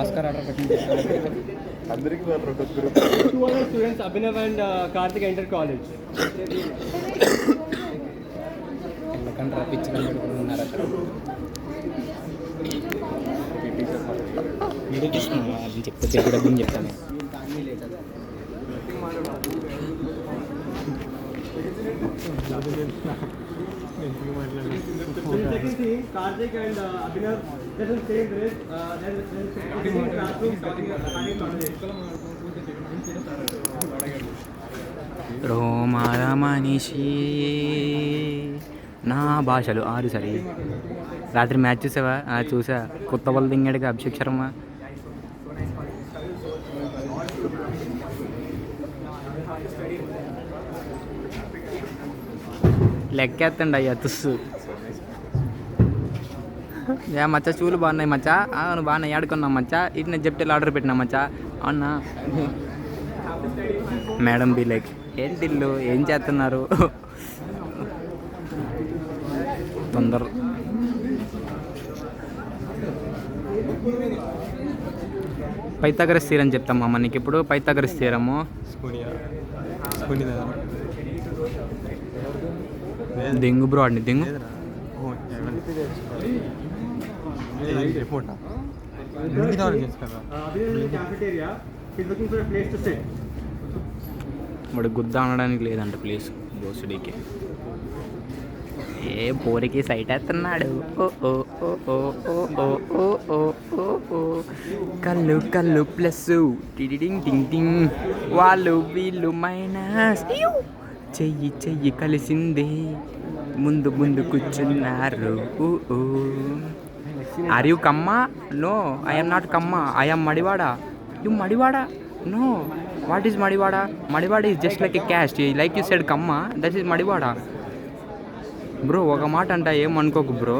Oscar order పెట్టింది అందరికీ 200 students Abhinav and Karthik entered college. ఎల్లకండ్రా పిచ్చి కనుక్కున్నారు అక్కడ వీడియో తీసుకున్నా అని చెప్తే చెప్పడం చెప్తాను. Karthik and Abhinav doesn't say this. రోమాల మనిషి నా భాషలు 6 సరి. రాత్రి మ్యాచ్ చూసావా? చూసా. కొత్త వాళ్ళు దింగాడుగా అభిషేక్ శర్మ. లెక్కేస్తండి అయ్యా తుస్సు. మచ్చా చూలు బాగున్నాయి మచ్చా. నువ్వు బాగున్నాయి ఆడుకున్నావు మచ్చా. ఇటు నేను చెప్తే ఆర్డర్ పెట్టినా మచ్చా. అవునా మేడం బి లైక్ ఏంటి ఇల్లు ఏం చేస్తున్నారు తొందర. పైథాగరస్ థీరం చెప్తామా మనకి ఇప్పుడు. పైథాగరస్ థీరము దెంగు బ్రో అండి దెంగు. వాడు గుద్ద అనడానికి లేదంట ప్లేస్ బోసుడికి. ఏ పోరికి సైట్ వేస్తున్నాడు. కళ్ళు కళ్ళు ప్లస్ టిడింగ్ టింగ్ టింగ్ వాళ్ళు వీళ్ళు మైనస్. చెయ్యి చెయ్యి కలిసిందే ముందు ముందు కూర్చున్నారు. Are you Kamma? No I am not Kamma. I am Madivada. You Madivada? No. What is Madivada? Madivada is just like a caste. Like you said Kamma, that is Madivada. Bro ఒక మాట అంట ఏమనుకోకు బ్రో.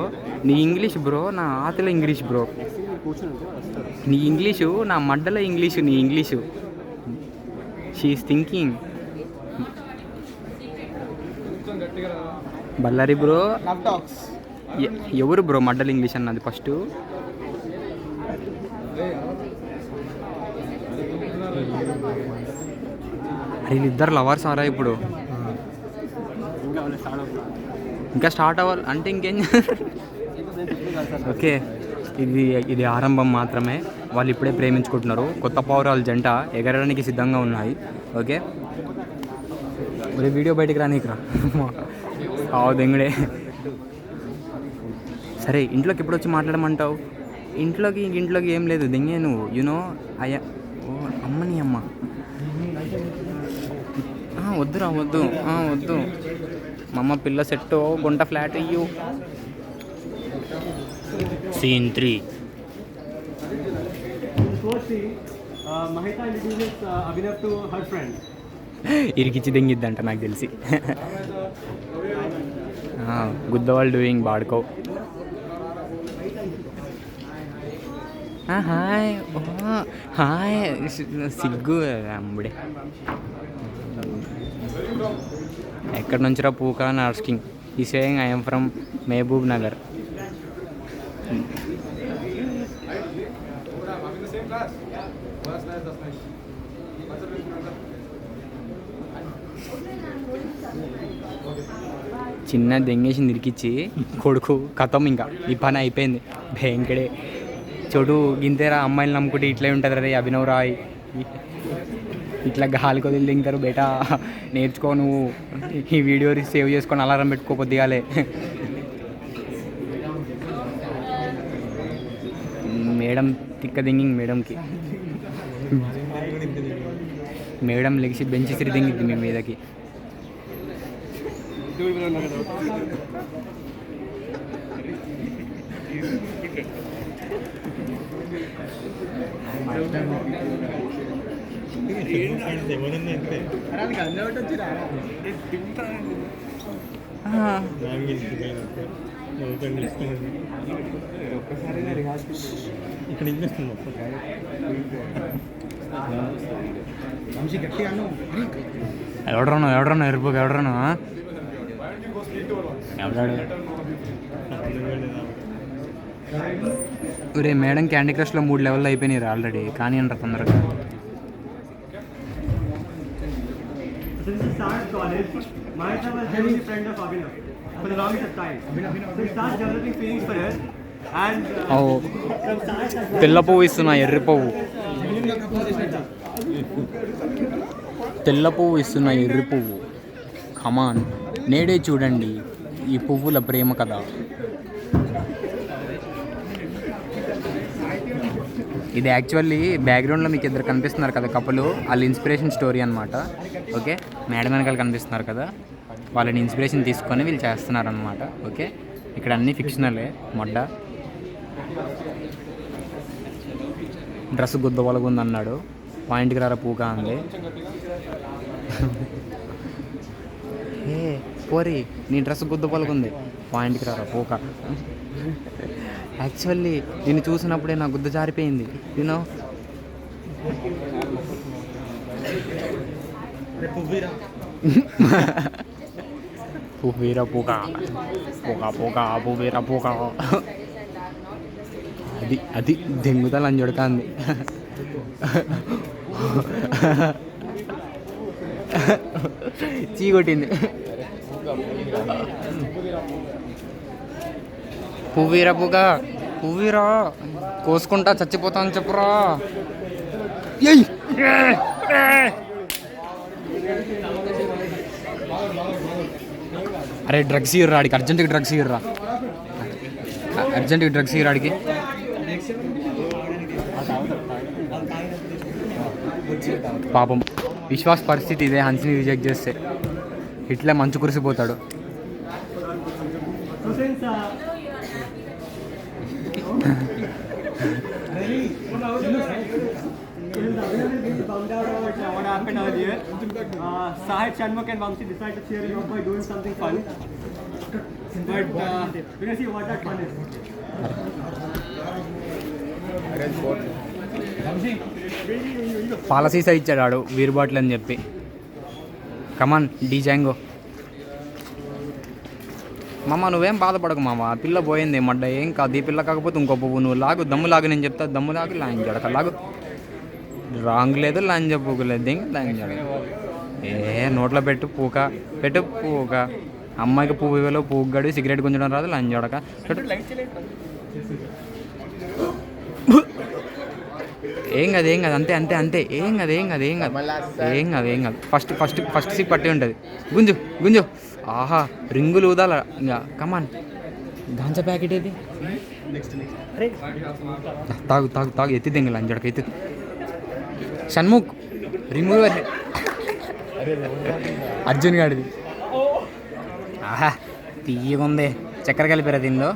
నీ ఇంగ్లీష్ బ్రో నా ఆతల ఇంగ్లీష్ బ్రో. నీ ఇంగ్లీషు నా మడ్డల ఇంగ్లీషు. నీ English she's thinking. Ballari bro ఎవరు బ్రో మడ్డల్ ఇంగ్లీష్ అన్నది ఫస్ట్? వీళ్ళిద్దరు లవర్స్ ఆరా ఇప్పుడు? ఇంకా స్టార్ట్ అవ్వాలి అంటే ఇంకేం. ఓకే ఇది ఆరంభం మాత్రమే. వాళ్ళు ఇప్పుడే ప్రేమించుకుంటున్నారు. కొత్త పౌరాల జంట ఎగరడానికి సిద్ధంగా ఉన్నాయి. ఓకే మరి వీడియో బయటికి రానీకురా దెంగుడే. సరే ఇంట్లోకి ఎప్పుడు వచ్చి మాట్లాడమంటావు? ఇంట్లోకి ఏం లేదు దెంగే నువ్వు. యూనో అయ్యా ఓ అమ్మని అమ్మ. వద్దురా వద్దు వద్దు. మా అమ్మ పిల్ల సెట్ గుంట ఫ్లాట్ ఇయ్యు. సీన్ 3. ఇరికిచ్చి దెంగిద్దంట నాకు తెలిసి. గుద్దవాళ్ళు డూయింగ్ బాడుకో. హాయ్ హాయ్ సిగ్గు అమ్ముడే. ఎక్కడి నుంచిరా పూకా అని ఆస్కింగ్. ఈ saying I'm from Mahbub Nagar. చిన్న దెంగేసి నిరికిచ్చి కొడుకు కథం ఇంకా ఈ పని అయిపోయింది. భయంకడే చోటు గింతేరా అమ్మాయిలు నమ్ముకుంటే ఇట్లే ఉంటుంది రే అభినవ్ రాయ్, ఇట్లా గాలి కొద్దిలు దింగుతారు బేటా, నేర్చుకో నువ్వు. ఈ వీడియో సేవ్ చేసుకొని అలారం పెట్టుకో పొద్దుగాలే. మేడం తిక్క దింగింగ్ మేడంకి, మేడం లెగిసి బెంచ్ సిరి దింగిద్ది మీ మీదకి. ఎవడరాను ఎరుపుగా ఎవడరాను ఎవడాడు? ఒరే మేడం క్యాండీ క్రష్లో 3 లెవెల్లో అయిపోయినాయి ఆల్రెడీ, కానీ అంటారు తొందరగా. తెల్ల పువ్వు ఇస్తున్నా, ఎర్రి పువ్వు, తెల్ల పువ్వు ఇస్తున్నా, ఎర్రి పువ్వు. కమాన్, నేడే చూడండి ఈ పువ్వుల ప్రేమ కథ. ఇది యాక్చువల్లీ బ్యాక్గ్రౌండ్లో మీకు ఇద్దరు కనిపిస్తున్నారు కదా కపులు, వాళ్ళ ఇన్స్పిరేషన్ స్టోరీ అనమాట. ఓకే, మేడం వెనకాల కనిపిస్తున్నారు కదా, వాళ్ళని ఇన్స్పిరేషన్ తీసుకొని వీళ్ళు చేస్తున్నారనమాట. ఓకే, ఇక్కడ అన్నీ ఫిక్షనలే. మొడ్డ డ్రెస్ గుద్ద పొలగుందన్నాడు, పాయింట్కి రారా పూకా అంది. ఏ పోరి నీ డ్రెస్ గుద్ద పొలగుంది, పాయింట్కి రారా పూకా. యాక్చువల్లీ నేను చూసినప్పుడే నా గుద్ద జారిపోయింది. యూనో పువ్వీరా పూకా పూకా పూకా పువ్వీరా పూకా. అది అది దెంగుతల అని చూడకంది. చీ కొట్టింది. పువ్వీరా పూగా, పువ్వీరా కోసుకుంటా చచ్చిపోతాను చెప్పురా. అరే డ్రగ్స్ ఇవ్వరా ఆడికి, అర్జెంటుగా డ్రగ్స్ ఇవ్వరా, అర్జెంటుగా డ్రగ్స్ ఇవ్వరా ఆడికి. పాపం విశ్వాస్ పరిస్థితి ఇదే, హన్స్ని రిజెక్ట్ చేస్తే ఇట్లా మంచు కురిసిపోతాడు. What happened earlier? Sahid, Shanmugh and Vamsi decided to cheer you up by doing something fun. But we're gonna see what that fun is. పాలసీసా ఇచ్చాడు ఆడు వీర్ బాటిల్ అని చెప్పి. కమాన్ డీ జాంగో. మామ నువ్వేం బాధపడకు మామ, పిల్ల పోయింది మడ్డ, ఏం కాదు. ఈ పిల్ల కాకపోతే ఇంకో పువ్వు, నువ్వు లాగు, దమ్ము లాగు, నేను చెప్తా, దమ్ము లాగు, లాంగ్ జడక లాగు. రాంగ్ లేదు, లంజ పూకు లేదు, దింగ్ లాంగ్ జడ. ఏ నోట్లో పెట్టు పూక, పెట్టు పూక. అమ్మాయికి పువ్వు ఇవ్వలో పువ్వు గడి, సిగరెట్ గుంజడం రాదు, లంజ జడక పెట్టు. ఏం కాదు ఏం కాదు, అంతే అంతే అంతే, ఏం కాదు ఏం కాదు ఏం కాదు ఏం కాదు ఏం కాదు. ఫస్ట్ ఫస్ట్ ఫస్ట్ సిప్ పట్టి ఉంటుంది. గుంజు గుంజు. ఆహా రింగులు ఊదాల ఇంకా. కమాన్ గాంజా ప్యాకెట్ ఏది? తాగు తాగు తాగు, ఎత్తి దింగల అంజడక ఎత్తి. షణ్ముఖ్ రిమూవ్ అర్జున్ గాడిది. ఆహా తీయగా ఉంది, చక్కెర కలిపారా దీనిలో?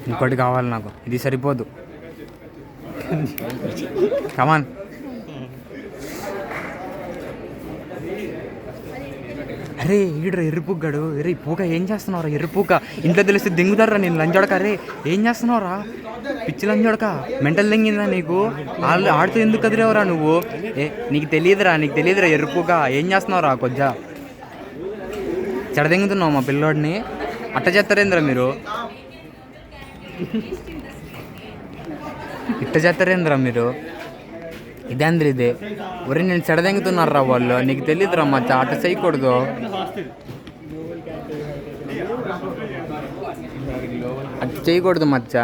ఇంకోటి కావాలి నాకు, ఇది సరిపోదు. కమాన్. అరే ఈడ్రా ఎర్రిపూగాడు. ఎర్రి పూక ఏం చేస్తున్నావురా? ఎర్రిపూక ఇంట్లో తెలిస్తే దింగుతారా నేను లంజోడక. అరే ఏం చేస్తున్నావురా పిచ్చి లంజోడక? మెంటల్ దింగిందా నీకు? వాళ్ళు ఆడుతూ ఎందుకు కదిలేవరా నువ్వు? నీకు తెలియదురా, నీకు తెలియదురా ఎర్రిపూక. ఏం చేస్తున్నావురా? కొద్దిగా చెడదెంగుతున్నావు మా పిల్లోడిని. అట్ట చేస్తారేంద్రా మీరు? ఇట్ట చేస్తారేంద్రా మీరు? ఇదే అందరు ఇదే ఒరే నేను చెడదెంగుతున్నారా వాళ్ళు, నీకు తెలియదురా మచ్చా, అట్ట చేయకూడదు. అట్ట చేయకూడదు మచ్చా,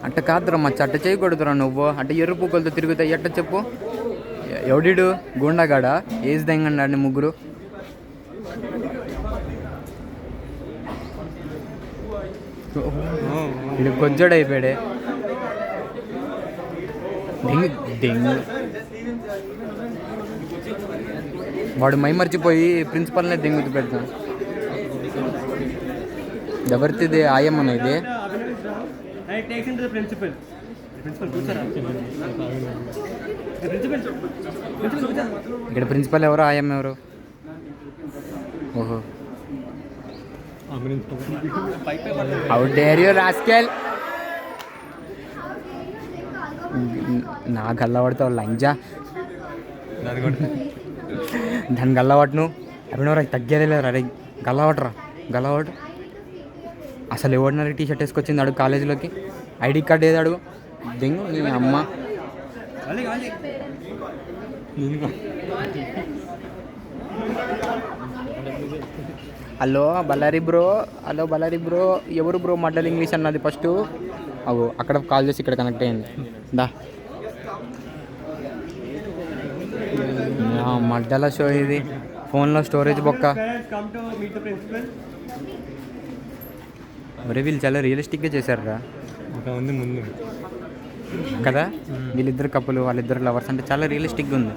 అట్ట కాదురా మచ్చా, అట్ట చేయకూడదురా నువ్వు. అట్ట ఎర్ర పూకలతో తిరుగుతాయి ఎట్ట చెప్పు? ఎవడిడు గూండాగాడా? ఏజ్ దెంగండి ముగ్గురు. ఇది కొజ్జోడు అయిపోయాడే. దెంగు దెంగు వాడు మై మర్చిపోయి ప్రిన్సిపల్నే దెంగుతూ పెడతాను. ఎవరిది ఆయమ్మన ఇది? ఇక్కడ ప్రిన్సిపల్ ఎవరు, ఆయమ్మ ఎవరు? ఓహో, హౌ డేర్ యూ రాస్కెల్. నా గల్లవాడుతావు లంజా, దాన్ని గల్లవాటును ఎవరినవరా తగ్గేదే లేదురా. అరే గల్లవాటరా, గల్లవాటు. అసలు ఎవడినరీ టీ షర్ట్ వేసుకొచ్చింది అడుగు కాలేజీలోకి? ఐడి కార్డు ఏది అడుగు? దెంగు నీ అమ్మ. Hello Ballari bro, hello Ballari bro. ఎవరు బ్రో మడ్డల్ ఇంగ్లీష్ అన్నది ఫస్ట్? అవు అక్కడ కాల్ చేసి ఇక్కడ కనెక్ట్ అయ్యింది. దా మడ్డల షో ఇది, ఫోన్లో స్టోరేజ్ బొక్క. మరి వీళ్ళు చాలా రియలిస్టిక్గా చేశారురా ముందు కదా. వీళ్ళిద్దరు కప్పులు, వాళ్ళిద్దరు లవర్స్ అంటే చాలా రియలిస్టిక్గా ఉంది.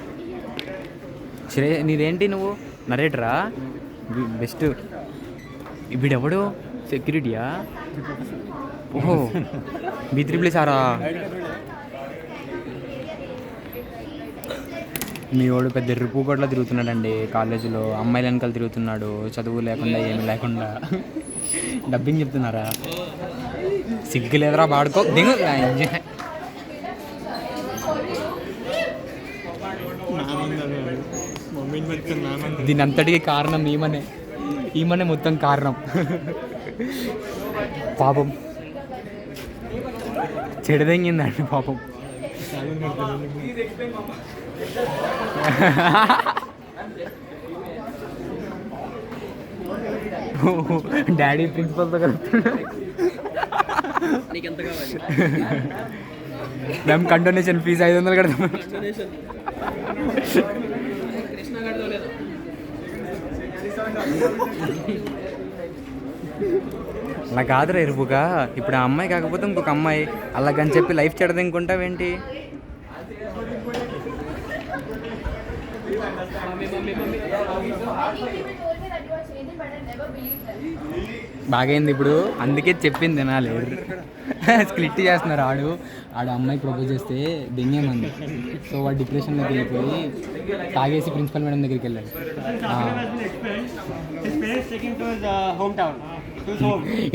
నీదేంటి నువ్వు నరేటరా? బెస్ట్. వీడెవడు సెక్యూరిటీయా? ఓహో B3+R. మీ వాడు పెద్ద రిపూకోట్లో తిరుగుతున్నాడండి కాలేజీలో, అమ్మాయిల వెనకాల తిరుగుతున్నాడు, చదువు లేకుండా ఏమి లేకుండా. డబ్బింగ్ చెప్తున్నారా? సిగ్గు లేదురా బాడుకో. దిగు. దీని అంతటికి కారణం ఈమనే మొత్తం కారణం. పాపం చెడదెంగిందండి పాపం. డాడీ ప్రిన్సిపల్తో కలుపుతున్నా. మేము కండోనేషన్ ఫీజు 500 కడతాం. అలా కాదురా ఎరుపుగా. ఇప్పుడు ఆ అమ్మాయి కాకపోతే ఇంకొక అమ్మాయి అలాగని చెప్పి లైఫ్ చెడదనుకుంటావేంటి? బాగైంది ఇప్పుడు, అందుకే చెప్పింది తినాలి. స్క్లిట్ చేస్తున్నారు. ఆడు అమ్మాయికి ప్రపోజ్ చేస్తే దెంగేమంది. సో వాడు డిప్రెషన్లోకి వెళ్ళిపోయి తాగేసి ప్రిన్సిపల్ మేడం దగ్గరికి వెళ్ళాడు.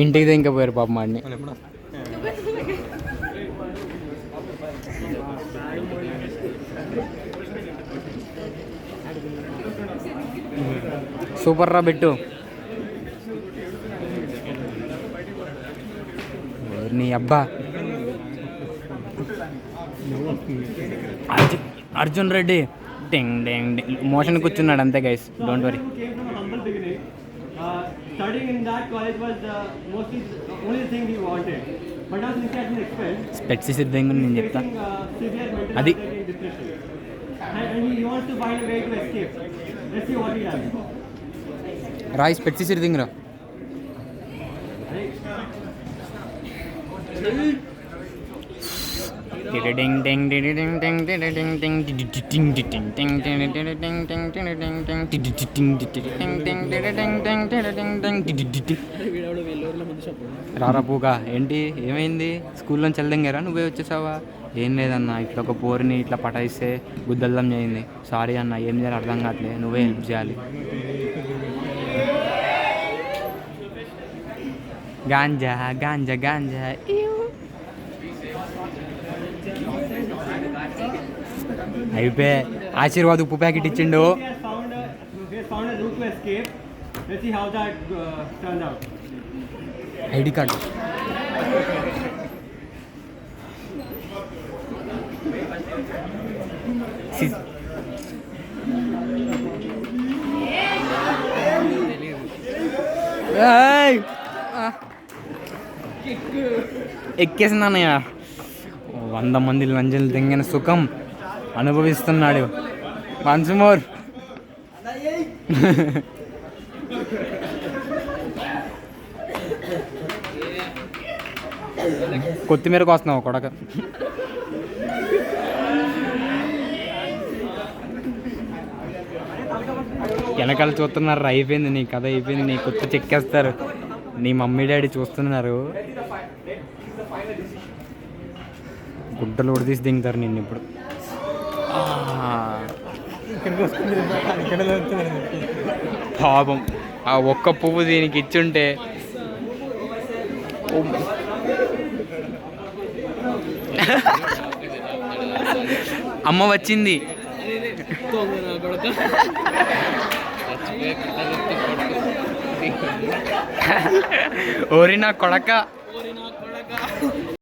ఇంటికి ఇంకా పోయారు పాపం వాడిని. సూపర్ రా బెట్టు. నీ అబ్బా అర్జున్ రెడ్డి టింగ్ డింగ్ డింగ్ మోషన్ కూర్చున్నాడు అంతే guys, don't worry. Studying in that college was mostly the only thing he wanted. But now since he has been expelled, స్పెట్స్ సిద్ధంగా నేను చెప్తా severe mental అది. anxiety and depression. And he wants to find a way to escape. Let's see what he does. రాయి స్పెట్స్ సిద్ధింగ్రా. రారా పూగా. ఏంటి ఏమైంది? స్కూల్లోంచి వెళ్దాంగారా? నువ్వే వచ్చేసావా? ఏం లేదన్నా, ఇట్లా ఒక పోరిని ఇట్లా పటాయిస్తే గుద్దల్లం చేయింది. సారీ అన్న, ఏం చేయాలి అర్థం కావట్లేదు, నువ్వే హెల్ప్ చేయాలి. గాంజా గాంజా గాంజా. అయిపోయి ఆశీర్వాద్ ఉప్పు ప్యాకెట్ ఇచ్చిండు. He has found a route to escape. Let's see how that turns out. ID card. ఎక్కేసిందన్నయ్య. 100 మంది లంజలు తెంగిన సుఖం అనుభవిస్తున్నాడు. Once more. కొత్తిమీర కోస్తున్నావు కొడక. వెనకాల చూస్తున్నారు. అయిపోయింది నీ కథ, అయిపోయింది. నీ కొత్త చెక్కేస్తారు. నీ మమ్మీ డాడీ చూస్తున్నారు. గుడ్డలు ఉడదీసి దింగుతారు నిన్ను ఇప్పుడు. పాపం ఆ ఒక్క పువ్వు దీనికి ఇచ్చుంటే. అమ్మ వచ్చింది. ఓరి నా కొడక.